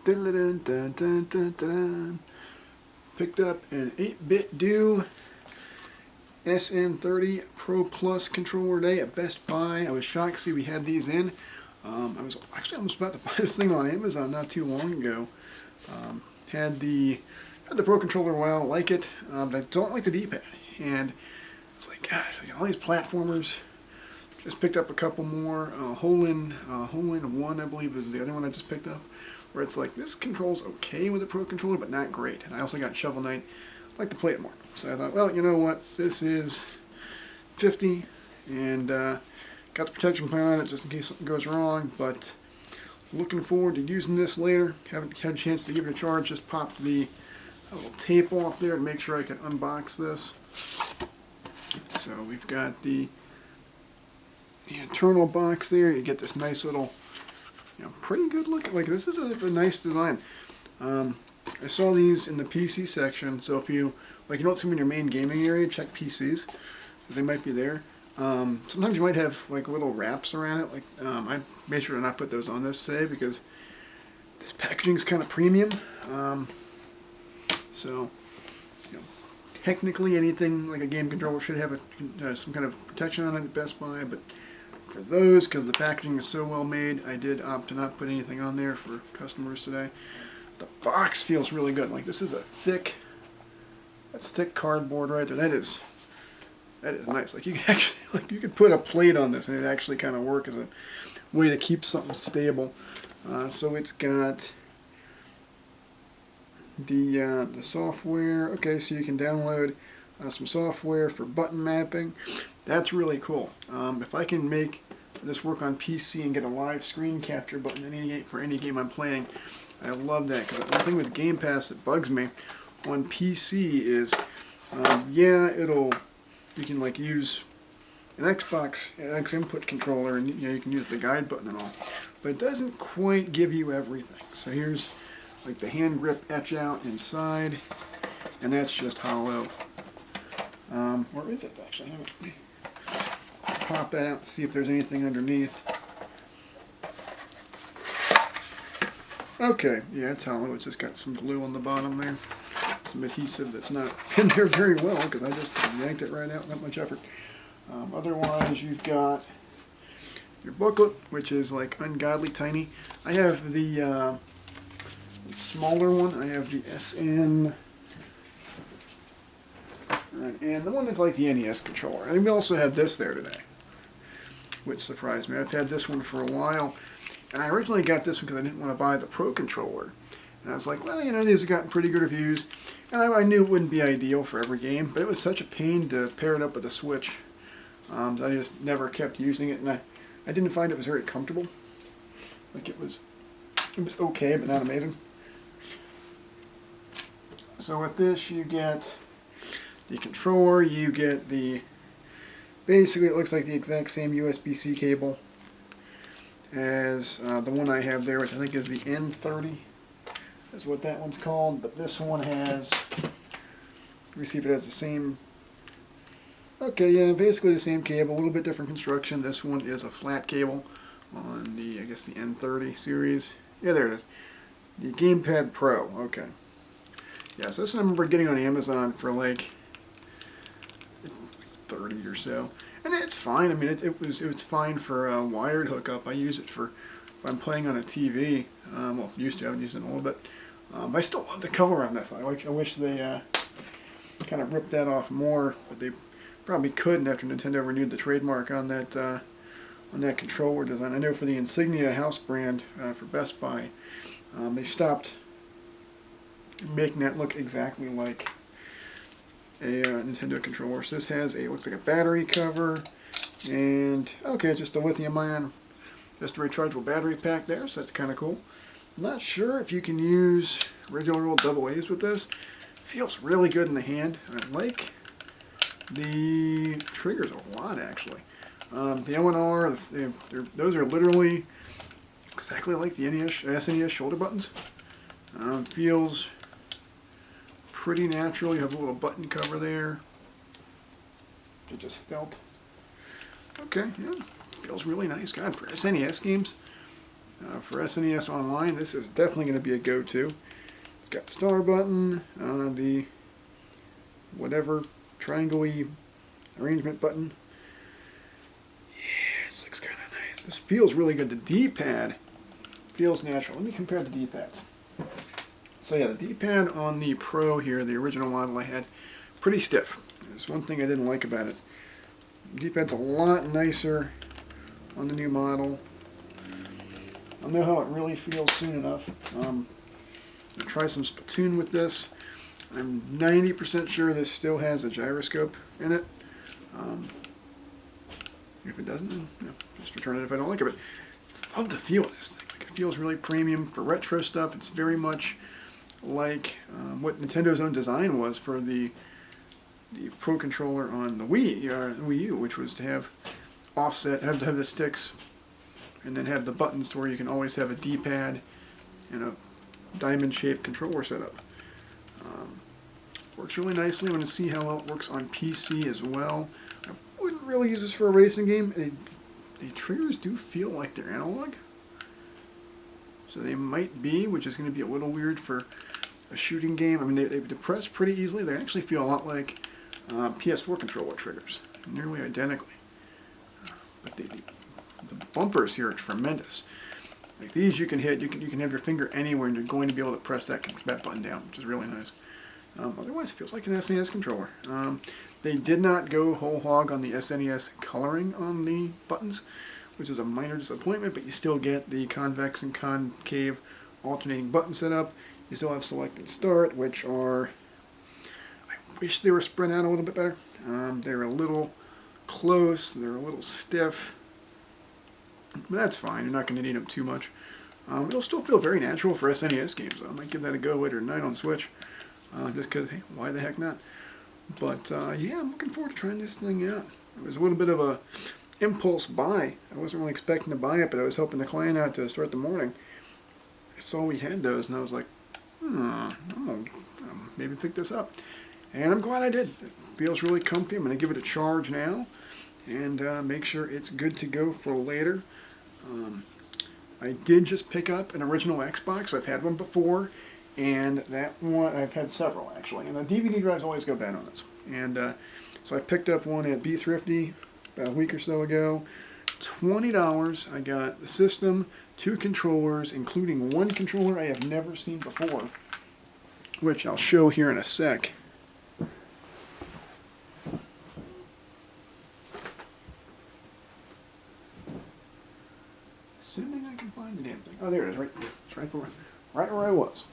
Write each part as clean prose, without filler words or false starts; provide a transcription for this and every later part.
Dun, dun, dun, dun, dun, dun. Picked up an 8BitDo SN30 Pro Plus controller today at Best Buy. I was shocked to see we had these in. I was actually almost about to buy this thing on Amazon not too long ago. Had the Pro controller a while, like it, but I don't like the D-pad. And it's like, gosh, all these platformers. Just picked up a couple more. Hole-in 1, I believe, is the other one I just picked up. Where it's like, this controls okay with the Pro controller, but not great. And I also got Shovel Knight. I'd like to play it more. So I thought, well, you know what? This is 50, and got the protection plan on it just in case something goes wrong. But looking forward to using this later. Haven't had a chance to give it a charge. Just popped the little tape off there to make sure I can unbox this. So we've got the internal box there. You get this nice little, pretty good look. Like, this is a nice design. I saw these in the PC section, so if you don't see them in your main gaming area, check PCs, because they might be there. Sometimes you might have like little wraps around it. Like, I made sure to not put those on this today because this packaging is kind of premium. So, technically anything like a game controller should have some kind of protection on it at Best Buy, but for those, because the packaging is so well made, I did opt to not put anything on there for customers today. The box feels really good. Like, this is that's thick cardboard right there. That is nice. Like, you can actually, you could put a plate on this and it actually kind of work as a way to keep something stable. So it's got the software. Okay, so you can download some software for button mapping. That's really cool. If I can make this work on PC and get a live screen capture button for any game I'm playing, I love that. Because the thing with Game Pass that bugs me on PC is, you can like use an Xbox X input controller, and you can use the guide button and all, but it doesn't quite give you everything. So here's like the hand grip etch out inside, and that's just hollow. Where is it actually? Let me pop that out and see if there's anything underneath. Okay, yeah, it's hollow. It's just got some glue on the bottom there. Some adhesive that's not in there very well because I just yanked it right out, not much effort. Otherwise, you've got your booklet, which is like ungodly tiny. I have the smaller one. I have the SN, and the one that's like the NES controller. And we also had this there today, which surprised me. I've had this one for a while, and I originally got this one because I didn't want to buy the Pro controller. And I was like, well, these have gotten pretty good reviews, and I knew it wouldn't be ideal for every game, but it was such a pain to pair it up with a Switch. I just never kept using it, and I didn't find it was very comfortable. Like, it was okay, but not amazing. So with this, you get the controller, you get basically it looks like the exact same USB-C cable as the one I have there, which I think is the N30. Is what that one's called, but this one has, let me see if it has the same, okay, yeah, basically the same cable, a little bit different construction. This one is a flat cable on the, I guess the N30 series. Yeah, there it is. The Gamepad Pro, okay. Yeah, so this one I remember getting on Amazon for like 30 or so. And it's fine. I mean, it was fine for a wired hookup. I use it for if I'm playing on a TV. Well, used to. I haven't used it in a little bit. I still love the color on this. I wish they kind of ripped that off more, but they probably couldn't after Nintendo renewed the trademark on that controller design. I know for the Insignia house brand for Best Buy, they stopped making that look exactly like a Nintendo controller. So this has looks like a battery cover, and okay, just a lithium-ion, just a rechargeable battery pack there. So that's kind of cool. I'm not sure if you can use regular old AA with this. Feels really good in the hand. I like the triggers a lot, actually. The O and R, those are literally exactly like the SNES shoulder buttons. Feels pretty natural. You have a little button cover there. It just felt okay. Yeah, feels really nice. God, for SNES games, For SNES Online, this is definitely going to be a go-to. It's got the star button, the whatever triangle-y arrangement button. Yeah, this looks kind of nice. This feels really good. The D-pad feels natural. Let me compare the D-pads. So yeah, the D-pad on the Pro here, the original model I had, pretty stiff. There's one thing I didn't like about it. The D-pad's a lot nicer on the new model. I'll know how it really feels soon enough. I'll try some Splatoon with this. I'm 90% sure this still has a gyroscope in it. If it doesn't, then just return it if I don't like it. But I love the feel of this thing. Like, it feels really premium for retro stuff. It's very much like what Nintendo's own design was for the Pro controller on the Wii U, which was to have offset, have the sticks, and then have the buttons to where you can always have a D-pad and a diamond-shaped controller setup. Works really nicely. I'm going to see how well it works on PC as well. I wouldn't really use this for a racing game. The triggers do feel like they're analog, so they might be, which is going to be a little weird for a shooting game. I mean, they depress pretty easily. They actually feel a lot like PS4 controller triggers, nearly identically. But the bumpers here are tremendous. Like these, you can hit. You can have your finger anywhere, and you're going to be able to press that button down, which is really nice. Otherwise, it feels like an SNES controller. They did not go whole hog on the SNES coloring on the buttons, which is a minor disappointment, but you still get the convex and concave alternating button setup. You still have select and start, which are, I wish they were spread out a little bit better. They're a little close, they're a little stiff, but that's fine. You're not going to need them too much. It'll still feel very natural for SNES games. I might give that a go later tonight on Switch. Just because, hey, why the heck not? But yeah, I'm looking forward to trying this thing out. It was a little bit of a impulse buy. I wasn't really expecting to buy it, but I was helping the client out to start the morning. I saw we had those, and I was like, I'm gonna maybe pick this up. And I'm glad I did. It feels really comfy. I'm going to give it a charge now and make sure it's good to go for later. I did just pick up an original Xbox. I've had one before. And that one, I've had several actually, and the DVD drives always go bad on this. And so I picked up one at Be Thrifty about a week or so ago. $20. I got the system, 2 controllers, including one controller I have never seen before, which I'll show here in a sec. Assuming I can find the damn thing. Oh, there it is. It's right where I was.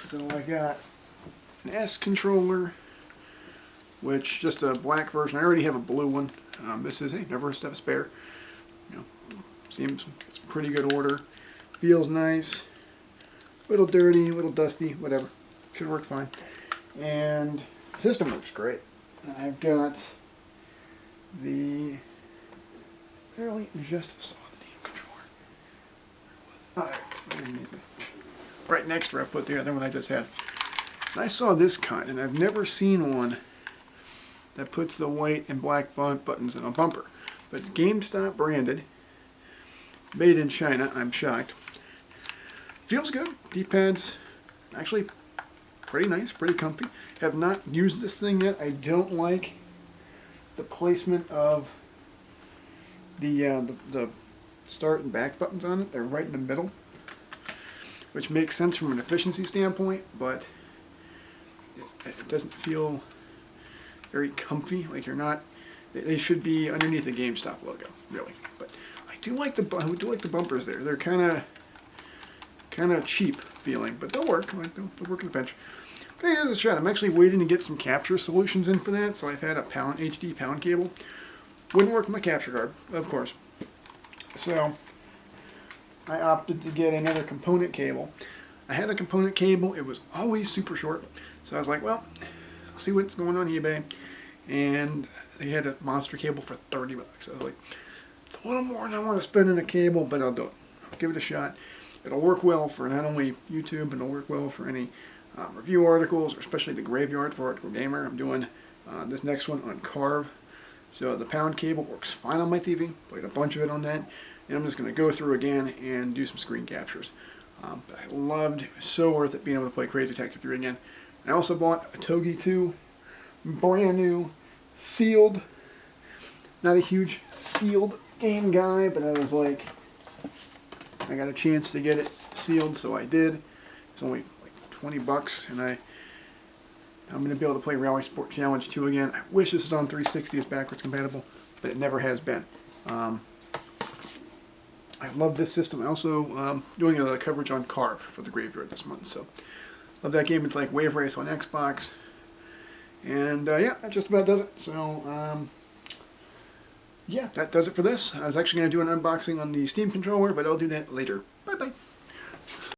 So I got an S controller, which just a black version. I already have a blue one. This is, hey, never have a spare. You know, seems it's pretty good order. Feels nice. A little dirty, a little dusty, whatever. Should work fine. And the system works great. I've got the fairly just saw the damn controller. Right next to where I put the other one I just had. And I saw this kind, and I've never seen one that puts the white and black buttons in a bumper. But it's GameStop branded, made in China. I'm shocked. Feels good. D-pads actually pretty nice, pretty comfy. Have not used this thing yet. I don't like the placement of the start and back buttons on it. They're right in the middle, which makes sense from an efficiency standpoint, but it doesn't feel very comfy. Like you're not. They should be underneath the GameStop logo, really. But I do like the bumpers there. They're kind of cheap feeling, but they'll work. Like they'll work in a pinch. But hey, here's a shot. I'm actually waiting to get some capture solutions in for that. So I've had a HD pound cable. Wouldn't work with my capture card, of course. So I opted to get another component cable. I had a component cable. It was always super short. So I was like, well, I'll see what's going on eBay. And they had a monster cable for $30. I was like, it's a little more than I want to spend on a cable, but I'll do it. I'll give it a shot. It'll work well for not only YouTube, but it'll work well for any review articles, or especially the Graveyard for Article Gamer. I'm doing this next one on Carve. So the pound cable works fine on my TV. Played a bunch of it on that. And I'm just going to go through again and do some screen captures. But I loved, it was so worth it being able to play Crazy Taxi 3 again. I also bought a Togi 2, brand new, sealed. Not a huge sealed game guy, but I was like, I got a chance to get it sealed, so I did. It's only like 20 bucks, and I'm going to be able to play Rally Sport Challenge 2 again. I wish this was on 360 as backwards compatible, but it never has been. I love this system. I also doing a coverage on Carve for the Graveyard this month, so love that game. It's like Wave Race on Xbox, and yeah, that just about does it. So yeah, that does it for this. I was actually going to do an unboxing on the Steam controller, but I'll do that later. Bye bye.